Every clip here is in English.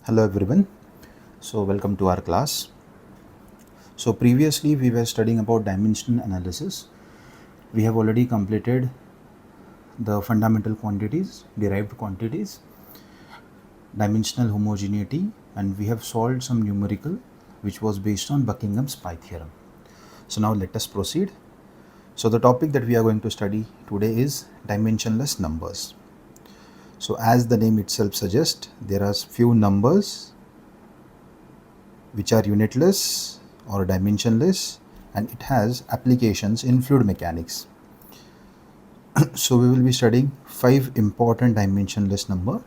Hello everyone. So welcome to our class. So previously we were studying about dimensional analysis. We have already completed the fundamental quantities, derived quantities, dimensional homogeneity, and we have solved some numerical which was based on Buckingham's Pi Theorem. So now let us proceed. So the topic that we are going to study today is dimensionless numbers. So as the name itself suggests, there are few numbers which are unitless or dimensionless, and it has applications in fluid mechanics. So we will be studying 5 important dimensionless number.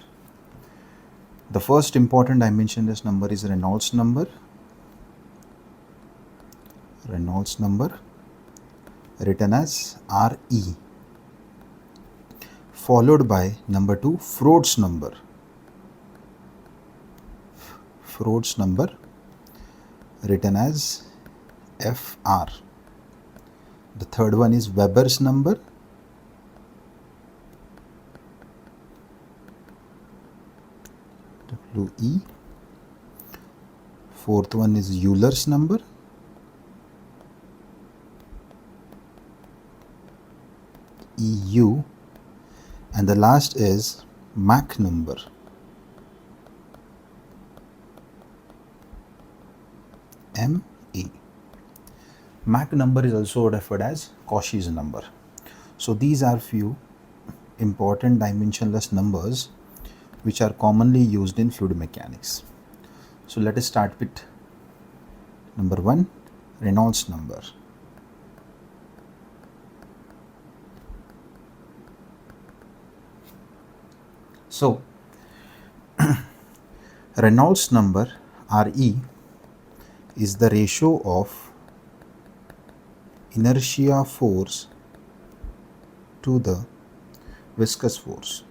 The first important dimensionless number is Reynolds number. Reynolds number written as Re, followed by number 2 Froude's number. Froude's number written as Fr. The third one is Weber's number. We. Fourth one is Euler's number. Eu. And the last is Mach number. ME. Mach number is also referred as Cauchy's number. So these are few important dimensionless numbers which are commonly used in fluid mechanics. So let us start with number 1, Reynolds number. So Reynolds number Re is the ratio of inertia force to the viscous force.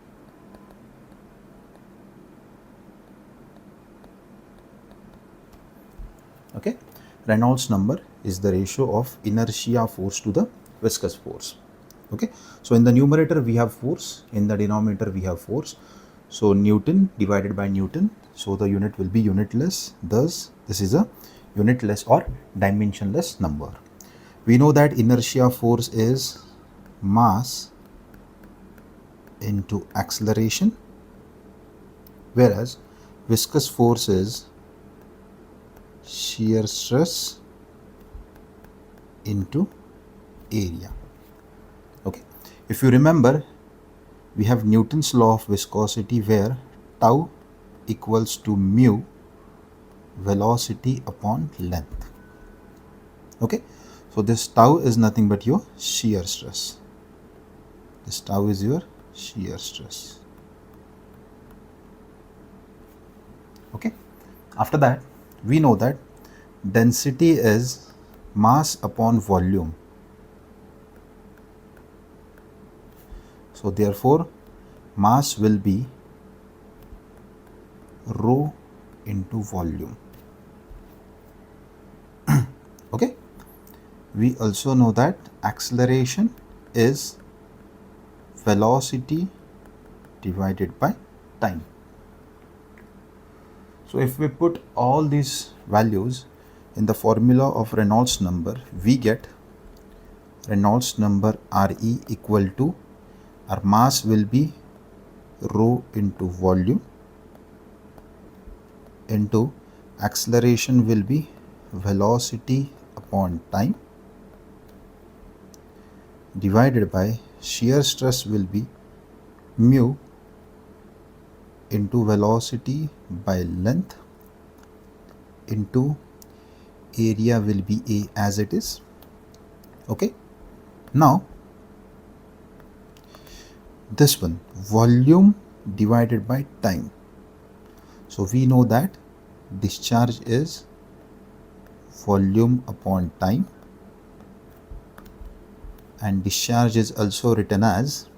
Okay, Reynolds number is the ratio of inertia force to the viscous force. Okay, so in the numerator we have force, in the denominator we have force. So Newton divided by Newton, so the unit will be unitless. Thus this is a unitless or dimensionless number. We know that inertia force is mass into acceleration, whereas viscous force is shear stress into area. Okay, if you remember, we have Newton's law of viscosity where tau equals to mu velocity upon length. Okay, so this tau is nothing but your shear stress. This tau is your shear stress. Okay, after that we know that density is mass upon volume. So therefore mass will be rho into volume. Okay, we also know that acceleration is velocity divided by time. So if we put all these values in the formula of Reynolds number, we get Reynolds number Re equal to, our mass will be rho into volume into acceleration will be velocity upon time divided by shear stress will be mu into velocity by length into area will be A as it is. Okay, now this one, volume divided by time. So we know that discharge is volume upon time, and discharge is also written as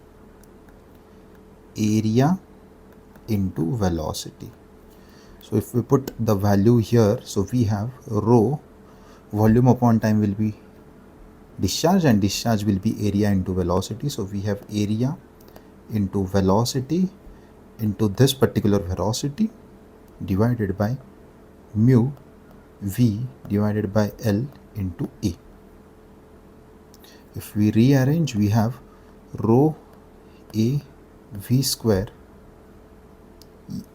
area into velocity. So if we put the value here, so we have rho, volume upon time will be discharge, and discharge will be area into velocity. So we have area into velocity into this particular velocity divided by mu v divided by L into A. If we rearrange, we have rho A v square.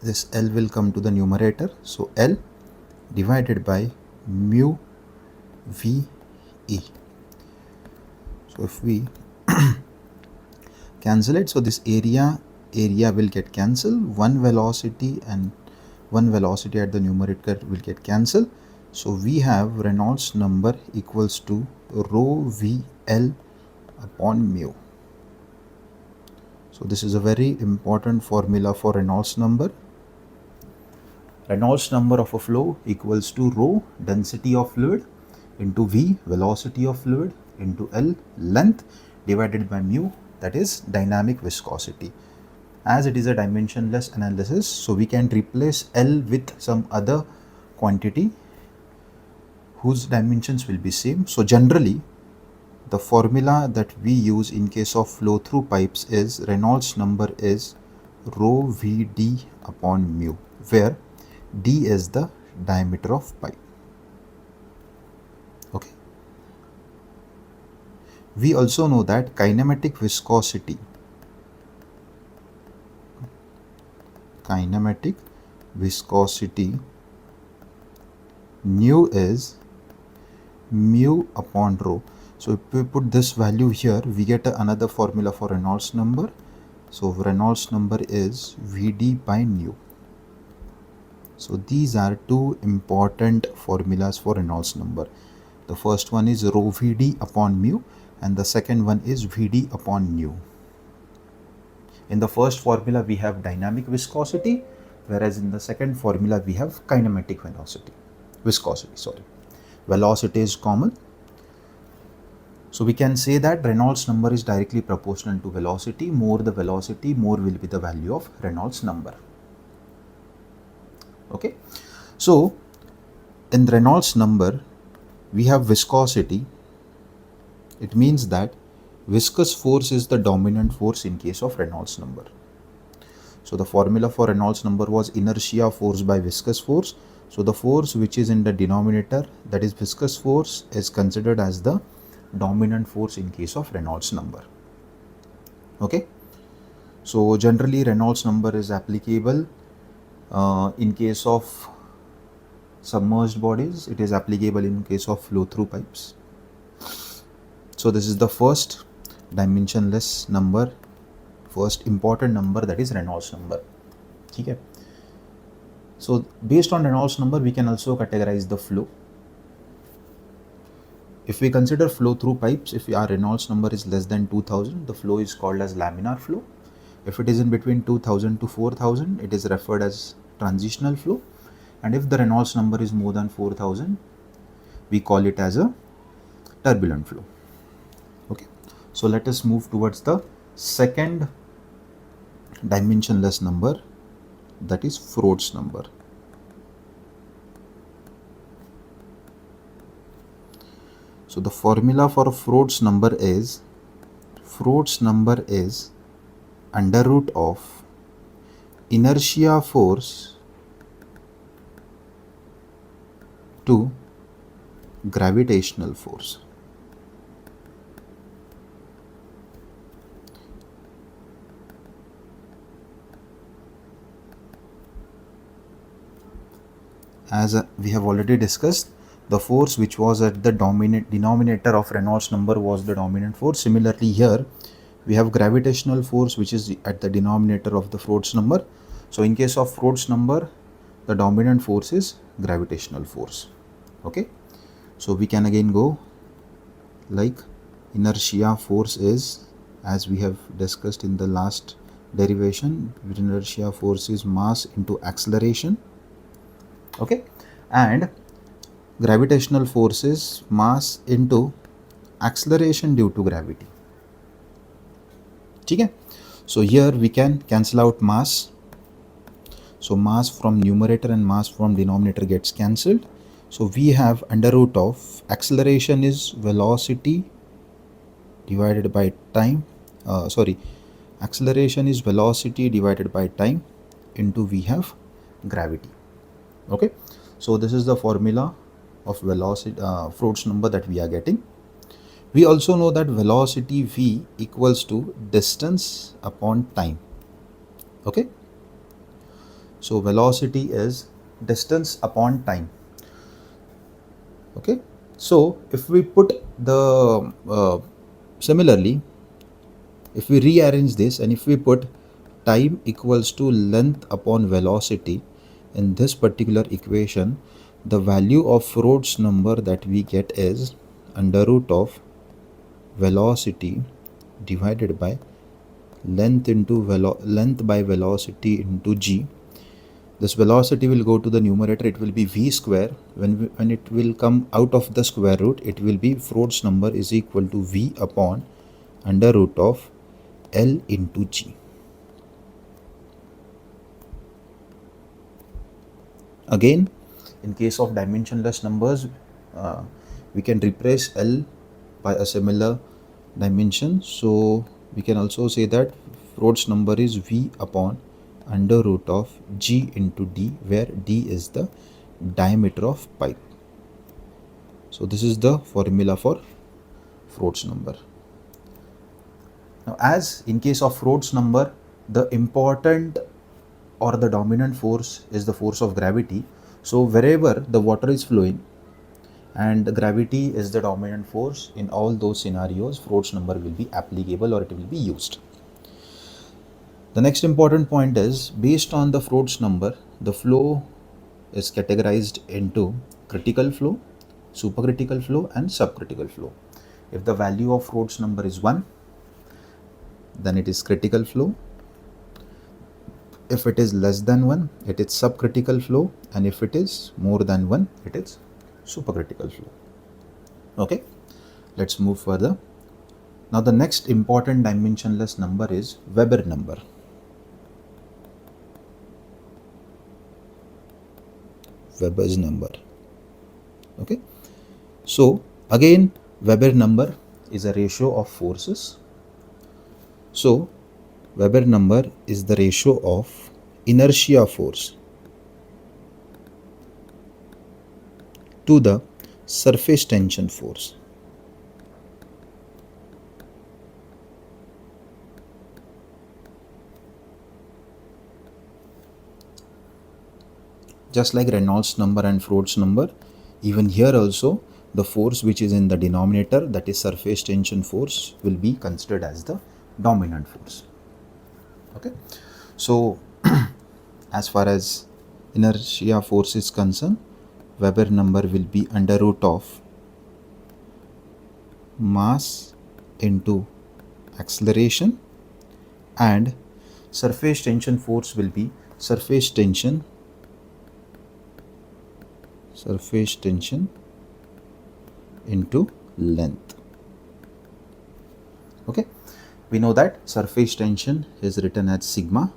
This L will come to the numerator, so L divided by mu v A. So if we cancel it, so this area will get cancelled. One velocity and one velocity at the numerator will get cancelled. So we have Reynolds number equals to rho v L upon mu. So this is a very important formula for Reynolds number. Reynolds number of a flow equals to rho, density of fluid, into v, velocity of fluid, into L, length, divided by mu, that is dynamic viscosity. As it is a dimensionless analysis, so we can replace L with some other quantity whose dimensions will be same. So generally, the formula that we use in case of flow through pipes is Reynolds number is rho Vd upon mu, where d is the diameter of pipe. Okay. We also know that kinematic viscosity nu is mu upon rho. So if we put this value here, we get another formula for Reynolds number. So Reynolds number is Vd by nu. So these are two important formulas for Reynolds number. The first one is rho Vd upon mu and the second one is Vd upon nu. In the first formula we have dynamic viscosity, whereas in the second formula we have kinematic viscosity. Velocity is common. So we can say that Reynolds number is directly proportional to velocity. More the velocity, more will be the value of Reynolds number. Okay. So in Reynolds number, we have viscosity. It means that viscous force is the dominant force in case of Reynolds number. So the formula for Reynolds number was inertia force by viscous force. So the force which is in the denominator, that is viscous force, is considered as the dominant force in case of Reynolds number. Okay. So generally Reynolds number is applicable in case of submerged bodies. It is applicable in case of flow through pipes. So this is the first dimensionless number, first important number, that is Reynolds number. Okay. So based on Reynolds number, we can also categorize the flow. If we consider flow through pipes, if our Reynolds number is less than 2000, the flow is called as laminar flow. If it is in between 2000 to 4000, it is referred as transitional flow. And if the Reynolds number is more than 4000, we call it as a turbulent flow. Okay. So let us move towards the second dimensionless number, that is Froude's number. So the formula for Froude's number is under root of inertia force to gravitational force. As we have already discussed, the force which was at the denominator of Reynolds number was the dominant force. Similarly here, we have gravitational force which is at the denominator of the Froude's number. So in case of Froude's number, the dominant force is gravitational force. Okay. So we can again go like inertia force is, as we have discussed in the last derivation, inertia force is mass into acceleration. Okay. And gravitational force is mass into acceleration due to gravity. Okay. So here we can cancel out mass. So mass from numerator and mass from denominator gets cancelled. So we have under root of acceleration is velocity divided by time. Acceleration is velocity divided by time into we have gravity. Okay, so this is the formula of velocity, Froude's number that we are getting. We also know that velocity v equals to distance upon time. Okay, so velocity is distance upon time. Okay, so if we put the similarly, if we rearrange this and if we put time equals to length upon velocity in this particular equation, the value of Froude's number that we get is under root of velocity divided by length into length by velocity into g. This velocity will go to the numerator, it will be v square. When it will come out of the square root, it will be Froude's number is equal to v upon under root of L into g. Again, in case of dimensionless numbers, we can replace L by a similar dimension. So we can also say that Froude's number is v upon under root of g into d, where d is the diameter of pipe. So this is the formula for Froude's number. Now, as in case of Froude's number, the important or the dominant force is the force of gravity. So wherever the water is flowing and the gravity is the dominant force, in all those scenarios, Froude's number will be applicable or it will be used. The next important point is, based on the Froude's number, the flow is categorized into critical flow, supercritical flow and subcritical flow. If the value of Froude's number is 1, then it is critical flow. If it is less than 1, it is subcritical flow, and if it is more than 1, it is supercritical flow. Okay, let's move further. Now the next important dimensionless number is Weber number. Weber's number. Okay, so again, Weber number is a ratio of forces. So Weber number is the ratio of inertia force to the surface tension force. Just like Reynolds number and Froude's number, even here also the force which is in the denominator, that is surface tension force, will be considered as the dominant force. Okay, so as far as inertia force is concerned, Weber number will be under root of mass into acceleration, and surface tension force will be surface tension into length. Okay, we know that surface tension is written as sigma.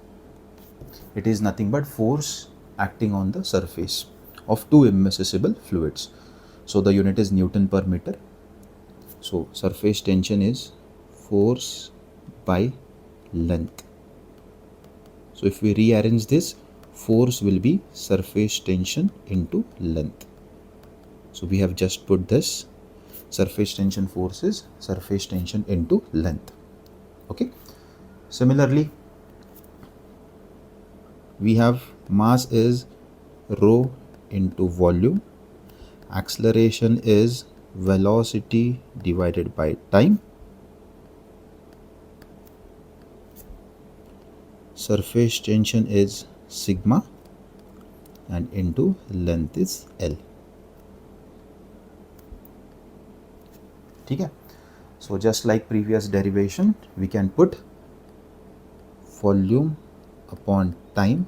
It is nothing but force acting on the surface of two immiscible fluids. So the unit is Newton per meter. So surface tension is force by length. So if we rearrange this, force will be surface tension into length. So we have just put this, surface tension force is surface tension into length. Okay, similarly we have mass is rho into volume, acceleration is velocity divided by time, surface tension is sigma, and into length is L. Okay, so just like previous derivation, we can put volume upon time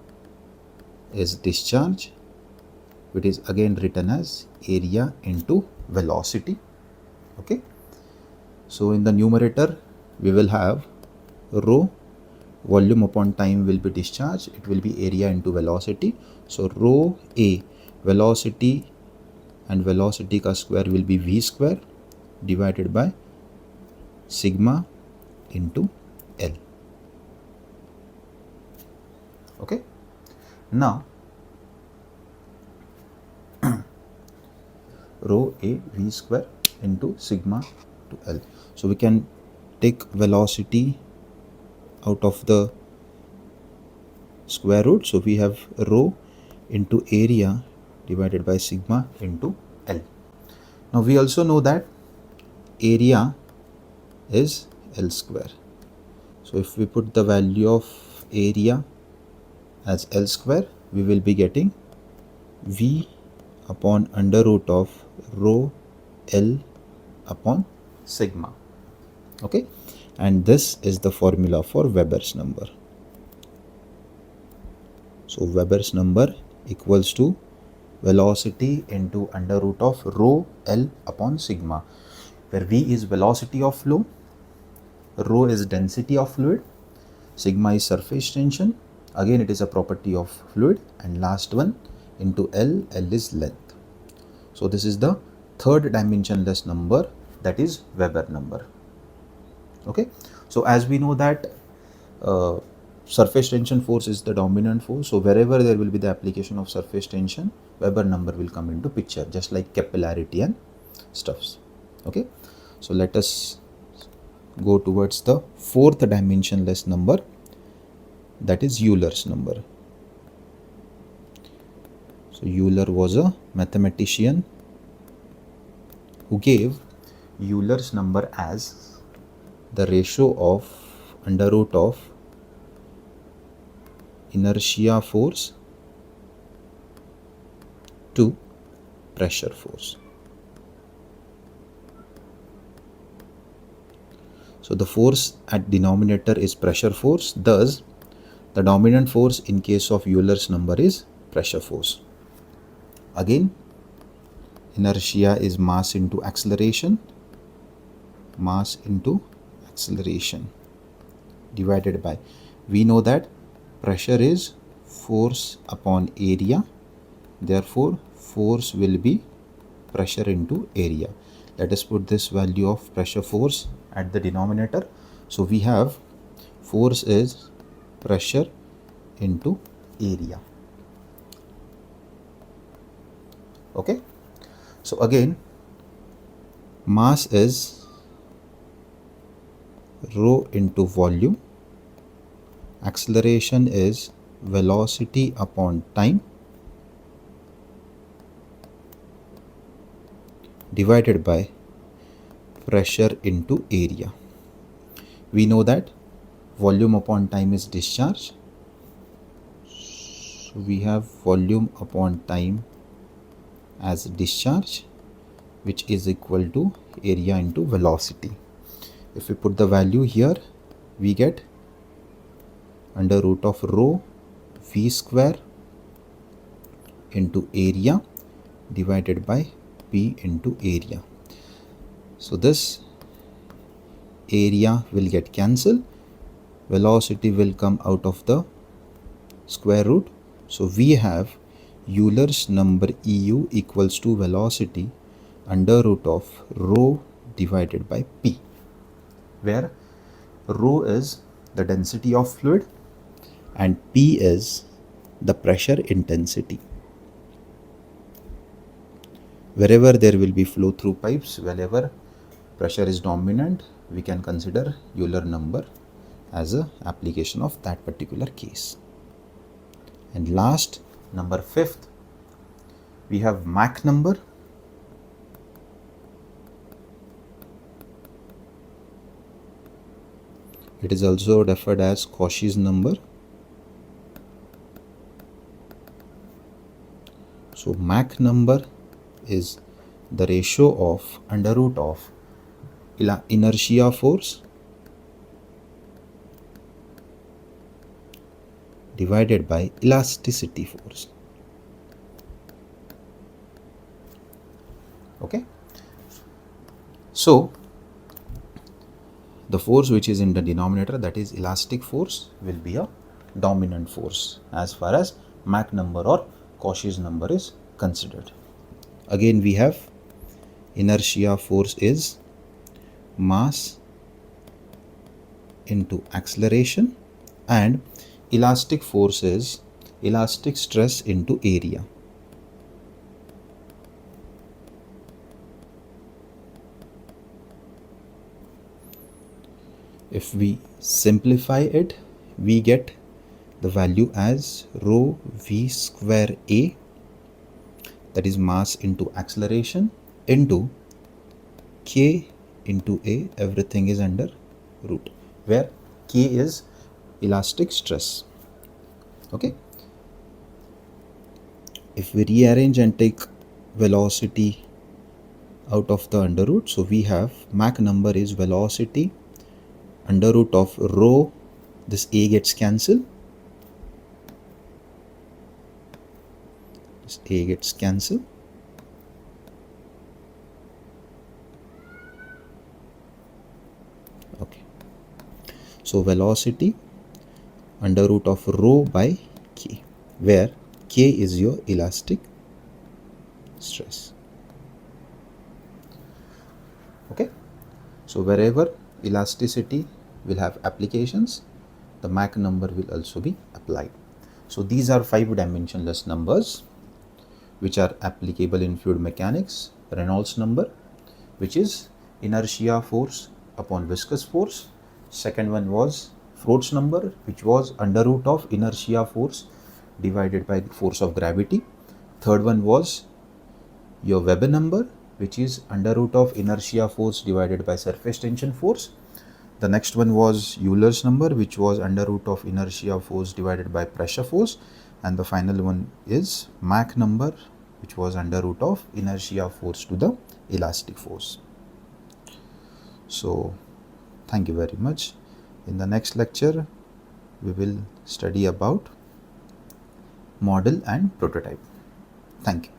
is discharge, which is again written as area into velocity. Okay, so in the numerator we will have rho, volume upon time will be discharge, it will be area into velocity. So rho a, velocity and velocity ka square will be v square divided by sigma into L. Okay, now rho a v square into sigma to L. So we can take velocity out of the square root. So we have rho into area divided by sigma into L. Now we also know that area is L square. So if we put the value of area as L square, we will be getting V upon under root of rho L upon sigma. Okay, and this is the formula for Weber's number. So Weber's number equals to velocity into under root of rho L upon sigma, where V is velocity of flow, rho is density of fluid, sigma is surface tension, again it is a property of fluid, and last one into L is length. So this is the third dimensionless number, that is Weber number. Okay, so as we know that surface tension force is the dominant force, so wherever there will be the application of surface tension, Weber number will come into picture, just like capillarity and stuffs. Okay, so let us go towards the fourth dimensionless number, that is Euler's number. So Euler was a mathematician who gave Euler's number as the ratio of under root of inertia force to pressure force. So the force at denominator is pressure force, thus the dominant force in case of Euler's number is pressure force. Again, inertia is mass into acceleration, divided by, we know that pressure is force upon area, therefore force will be pressure into area. Let us put this value of pressure force at the denominator. So we have force is pressure into area. Okay, so again mass is rho into volume, acceleration is velocity upon time, divided by pressure into area. We know that volume upon time is discharge, so we have volume upon time as discharge, which is equal to area into velocity. If we put the value here, we get under root of rho v square into area divided by P into area. So this area will get cancelled, velocity will come out of the square root. So we have Euler's number EU equals to velocity under root of rho divided by P, where rho is the density of fluid and P is the pressure intensity. Wherever there will be flow through pipes, wherever pressure is dominant, we can consider Euler number as a application of that particular case. And last, number fifth, we have Mach number. It is also referred as Cauchy's number. So Mach number is the ratio of under root of inertia force divided by elasticity force. Okay, so the force which is in the denominator, that is elastic force, will be a dominant force as far as Mach number or Cauchy's number is considered. Again we have inertia force is mass into acceleration, and elastic force is elastic stress into area. If we simplify it, we get the value as rho v square a, that is mass into acceleration, into k into a, everything is under root, where k is elastic stress. Okay. If we rearrange and take velocity out of the under root, so we have Mach number is velocity under root of rho, this a gets cancelled, this a gets cancelled, okay. So velocity under root of rho by k, where k is your elastic stress. Okay, so wherever elasticity will have applications, the Mach number will also be applied. So these are 5 dimensionless numbers which are applicable in fluid mechanics. Reynolds number, which is inertia force upon viscous force. Second one was Froude's number, which was under root of inertia force divided by the force of gravity. Third one was your Weber number, which is under root of inertia force divided by surface tension force. The next one was Euler's number, which was under root of inertia force divided by pressure force. And the final one is Mach number, which was under root of inertia force to the elastic force. So thank you very much. In the next lecture, we will study about model and prototype. Thank you.